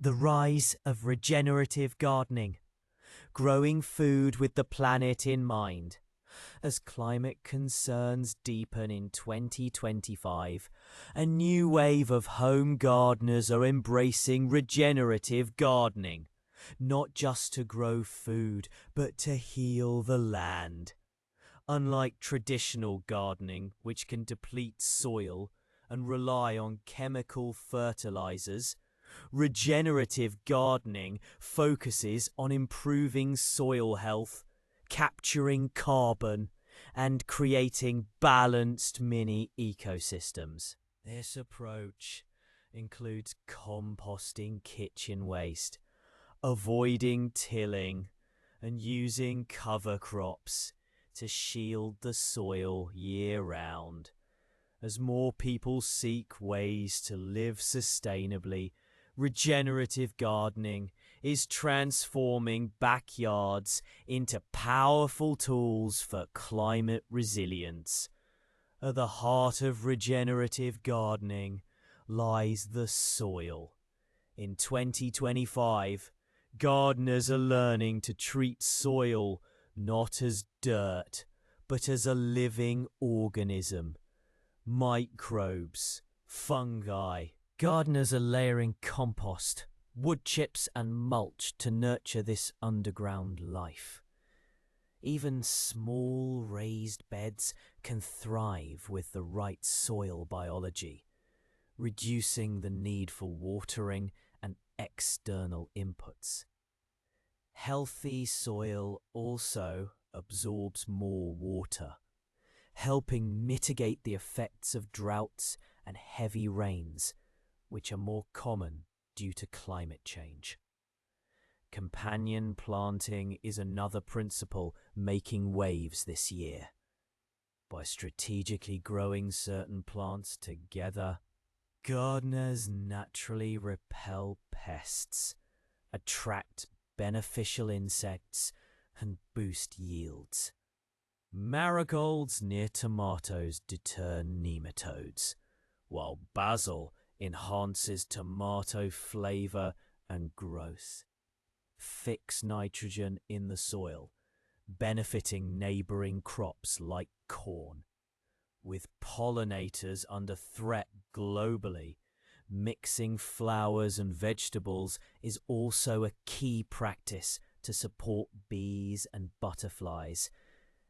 The rise of regenerative gardening, growing food with the planet in mind. As climate concerns deepen in 2025, a new wave of home gardeners are embracing regenerative gardening, not just to grow food, but to heal the land. Unlike traditional gardening, which can deplete soil and rely on chemical fertilizers, regenerative gardening focuses on improving soil health, capturing carbon, and creating balanced mini ecosystems. This approach includes composting kitchen waste, avoiding tilling, and using cover crops to shield the soil year-round. As more people seek ways to live sustainably, regenerative gardening is transforming backyards into powerful tools for climate resilience. At the heart of regenerative gardening lies the soil. In 2025, gardeners are learning to treat soil not as dirt, but as a living organism. Microbes, fungi. Gardeners are layering compost, wood chips and mulch to nurture this underground life. Even small raised beds can thrive with the right soil biology, reducing the need for watering and external inputs. Healthy soil also absorbs more water, helping mitigate the effects of droughts and heavy rains, which are more common due to climate change. Companion planting is another principle making waves this year. By strategically growing certain plants together, gardeners naturally repel pests, attract beneficial insects, and boost yields. Marigolds near tomatoes deter nematodes, while basil enhances tomato flavor and growth. Fix nitrogen in the soil, benefiting neighboring crops like corn. With pollinators under threat globally, mixing flowers and vegetables is also a key practice to support bees and butterflies,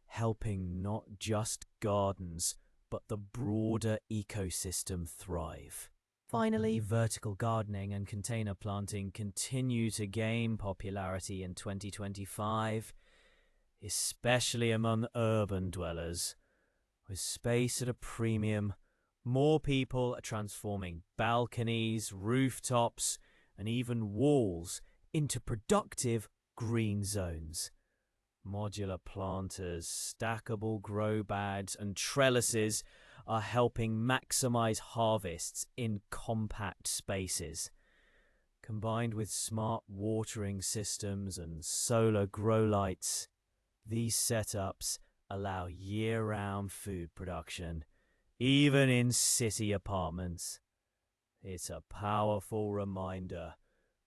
helping not just gardens, but the broader ecosystem thrive. Finally, vertical gardening and container planting continue to gain popularity in 2025, especially among urban dwellers. With space at a premium, more people are transforming balconies, rooftops, and even walls into productive green zones. Modular planters, stackable grow bags, and trellises are helping maximize harvests in compact spaces. Combined with smart watering systems and solar grow lights, these setups allow year-round food production, even in city apartments. It's a powerful reminder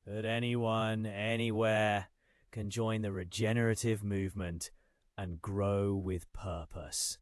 that anyone, anywhere, can join the regenerative movement and grow with purpose.